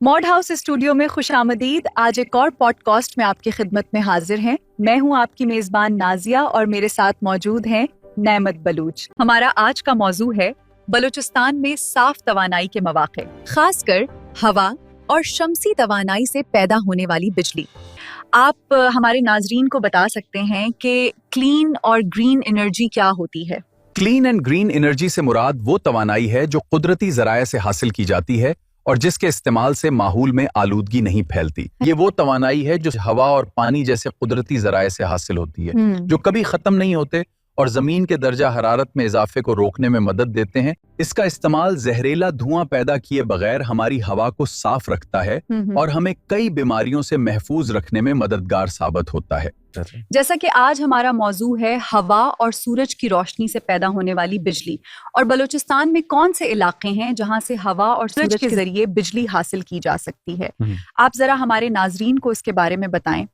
Mod house studio में खुश आमदीद। आज एक और पॉडकास्ट में आपकी खिदमत में हाजिर हैं। मैं हूं आपकी मेजबान नाजिया और मेरे साथ मौजूद हैं नेमत बलूच। हमारा आज का मौजू है बलूचिस्तान में साफ तवानाई के मौके, खासकर हवा और शमसी तवानाई से पैदा होने वाली बिजली। आप हमारे नाजरीन को बता सकते हैं कि क्लीन और ग्रीन एनर्जी क्या होती है? क्लीन एंड ग्रीन एनर्जी से मुराद वो तवानाई है जो कुदरती जराये से हासिल की जाती है और जिसके इस्तेमाल से माहौल में आलूदगी नहीं फैलती। ये वो तवानाई है जो हवा और पानी जैसे कुदरती जराये से हासिल होती है, जो कभी खत्म नहीं होते और जमीन के दर्जा हरारत में इजाफे को रोकने में मदद देते हैं। इसका इस्तेमाल जहरीला धुआं पैदा किए बगैर हमारी हवा को साफ रखता है और हमें कई बीमारियों से महफूज रखने में मददगार साबित होता है। जैसा कि आज हमारा मौजू है हवा और सूरज की रोशनी से पैदा होने वाली बिजली, और बलूचिस्तान में कौन से इलाके हैं जहां से हवा और सूरज के जरिए बिजली हासिल की जा सकती है? आप जरा हमारे नाजरीन को इसके बारे में बताएं।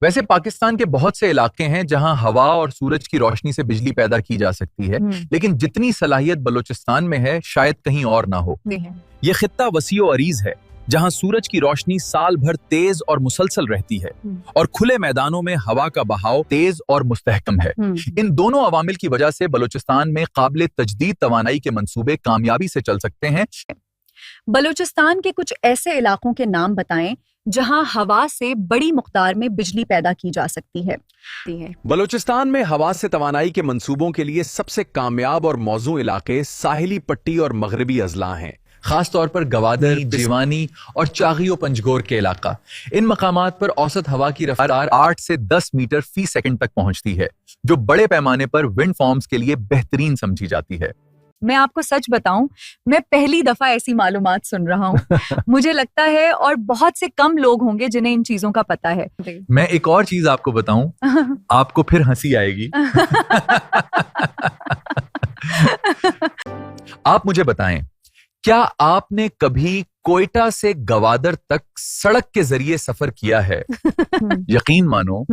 वैसे पाकिस्तान के बहुत से इलाके हैं जहां हवा और सूरज की रोशनी से बिजली पैदा की जा सकती है, लेकिन जितनी सलाहियत बलूचिस्तान में है शायद कहीं और ना हो। ये खित्ता वसी और अरीज है जहां सूरज की रोशनी साल भर तेज और मुसलसल रहती है और खुले मैदानों में हवा का बहाव तेज और मुस्तहकम है। इन दोनों अवामिल की वजह से बलूचिस्तान में काबिल तजदीद तवानाई के मंसूबे कामयाबी से चल सकते हैं। बलूचिस्तान के कुछ ऐसे इलाकों के नाम बताएं जहां हवा से बड़ी मुकदार में बिजली पैदा की जा सकती है। बलूचिस्तान में हवा से तवानाई के मंसूबों के लिए सबसे कामयाब और मौजू इलाके साहिली पट्टी और मगरबी अजला हैं, खास तौर पर गवादर, जीवानी और चागियो पंजगोर के इलाका। इन मकामात पर औसत हवा की रफ्तार 8 से 10 मीटर फी सेकंड तक पहुंचती है, जो बड़े पैमाने पर विंड फॉर्म्स के लिए बेहतरीन समझी जाती है। मैं आपको सच बताऊं, मैं पहली दफा ऐसी मालूमात सुन रहा हूं। मुझे लगता है और बहुत से कम लोग होंगे जिन्हें इन चीजों का पता है। मैं एक और चीज आपको बताऊं, आपको फिर हंसी आएगी। आप मुझे बताएं, क्या आपने कभी कोयटा से गवादर तक सड़क के जरिए सफर किया है? यकीन मानो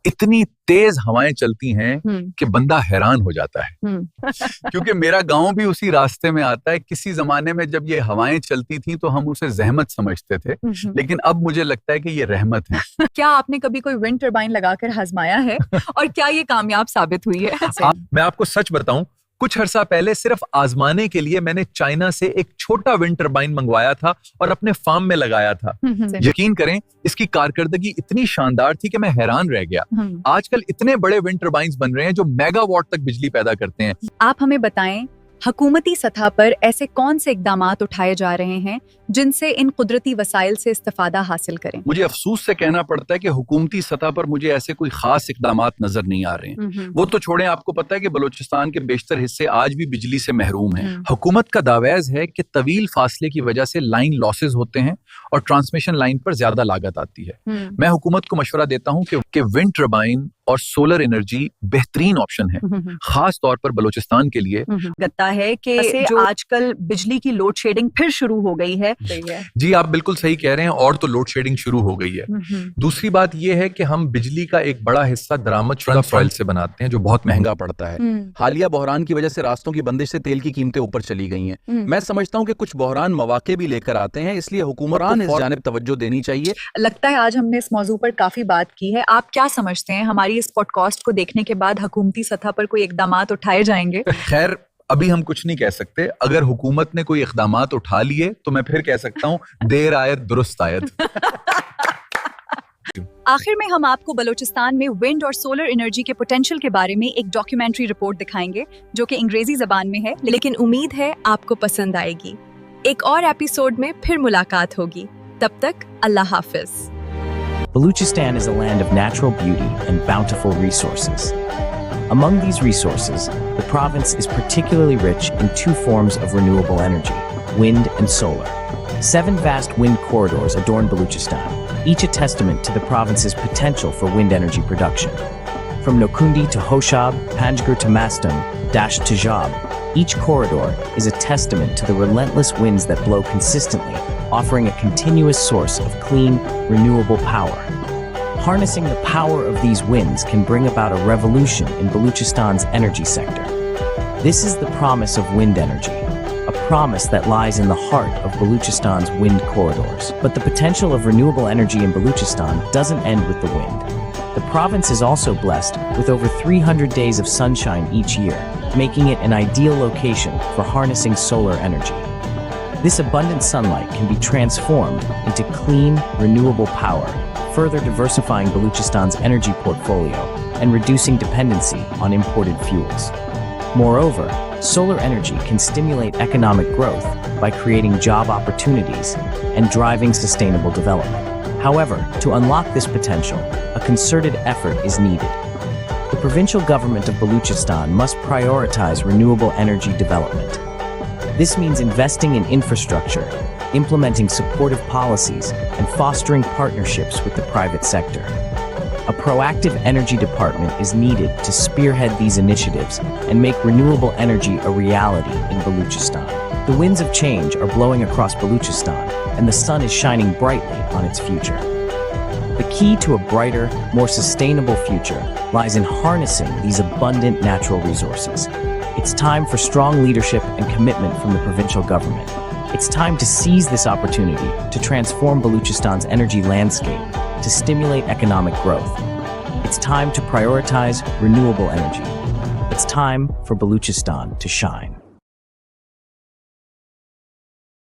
इतनी तेज हवाएं चलती हैं कि बंदा हैरान हो जाता है। क्योंकि मेरा गांव भी उसी रास्ते में आता है। किसी जमाने में जब ये हवाएं चलती थी तो हम उसे जहमत समझते थे, लेकिन अब मुझे लगता है कि ये रहमत है। क्या आपने कभी कोई विंड टर्बाइन लगाकर आजमाया है और क्या ये कामयाब साबित हुई है? मैं आपको सच बताऊं, कुछ अरसा पहले सिर्फ आजमाने के लिए मैंने चाइना से एक छोटा विंड टर्बाइन मंगवाया था और अपने फार्म में लगाया था। यकीन करें, इसकी कारकर्दगी इतनी शानदार थी कि मैं हैरान रह गया। आजकल इतने बड़े विंड टर्बाइन्स बन रहे हैं जो मेगावाट तक बिजली पैदा करते हैं। आप हमें बताएं, हुकूमती सतह पर ऐसे कौन से इक़दामात उठाए जा रहे हैं जिनसे इन कुदरती वसाइल से इस्तिफादा हासिल करें? मुझे अफसोस से कहना पड़ता है कि हुकूमती सतह पर मुझे ऐसे कोई खास इक़दामात नजर नहीं आ रहे हैं। वो तो छोड़ें, आपको पता है कि बलूचिस्तान के बेशतर हिस्से आज भी बिजली से महरूम हैं। हुकूमत का दावेज है कि तवील फासले की वजह से लाइन लॉसेज होते हैं और ट्रांसमिशन लाइन पर ज्यादा लागत आती है। मैं हुकूमत को मशवरा देता हूँ कि विंड टर्बाइन और सोलर एनर्जी बेहतरीन ऑप्शन है, खास तौर पर बलूचिस्तान के लिए। लगता है कि जो आजकल बिजली की लोड शेडिंग फिर शुरू हो गई है। जी, आप बिल्कुल सही कह रहे हैं, और तो लोड शेडिंग शुरू हो गई है। दूसरी बात यह है कि हम बिजली का एक बड़ा हिस्सा दरामद शुदा फॉइल से बनाते हैं, जो बहुत महंगा पड़ता है। हालिया बहरान की वजह से रास्तों की बंदिश से तेल की कीमतें ऊपर चली गई हैं। मैं समझता हूँ कि कुछ बहरान मौके भी लेकर आते हैं, इसलिए हुकूमत को इस जानिब तवज्जो देनी चाहिए। लगता है आज हमने इस मौजू पर काफी बात की है। आप क्या समझते हैं, हमारी इस पॉडकास्ट को देखने के बाद हुकूमती सतह पर कोई इक़दामात उठाए जाएंगे? खैर, अभी हम कुछ नहीं कह सकते। अगर हुकूमत ने कोई इक़दामात उठा लिए तो मैं फिर कह सकता हूँ, देर आयत दुरुस्त आयत। आखिर में हम आपको बलूचिस्तान में विंड और सोलर एनर्जी के पोटेंशियल के बारे में एक डॉक्यूमेंट्री रिपोर्ट दिखाएंगे जो कि अंग्रेजी ज़बान में है, लेकिन उम्मीद है आपको पसंद आएगी। एक और एपिसोड में फिर मुलाकात होगी। तब तक अल्लाह हाफिज। Baluchistan is a land of natural beauty and bountiful resources. Among these resources, the province is particularly rich in two forms of renewable energy, wind and solar. 7 vast wind corridors adorn Baluchistan, each a testament to the province's potential for wind energy production. From Nokundi to Hoshab, Panjgur to Mastum, Dash to Jab, each corridor is a testament to the relentless winds that blow consistently, offering a continuous source of clean, renewable power. Harnessing the power of these winds can bring about a revolution in Baluchistan's energy sector. This is the promise of wind energy, a promise that lies in the heart of Baluchistan's wind corridors. But the potential of renewable energy in Baluchistan doesn't end with the wind. The province is also blessed with over 300 days of sunshine each year, making it an ideal location for harnessing solar energy. This abundant sunlight can be transformed into clean, renewable power, further diversifying Baluchistan's energy portfolio and reducing dependency on imported fuels. Moreover, solar energy can stimulate economic growth by creating job opportunities and driving sustainable development. However, to unlock this potential, a concerted effort is needed. The provincial government of Baluchistan must prioritize renewable energy development. This means investing in infrastructure, implementing supportive policies, and fostering partnerships with the private sector. A proactive energy department is needed to spearhead these initiatives and make renewable energy a reality in Baluchistan. The winds of change are blowing across Baluchistan, and the sun is shining brightly on its future. The key to a brighter, more sustainable future lies in harnessing these abundant natural resources. It's time for strong leadership and commitment from the provincial government. It's time to seize this opportunity to transform Baluchistan's energy landscape, to stimulate economic growth. It's time to prioritize renewable energy. It's time for Baluchistan to shine.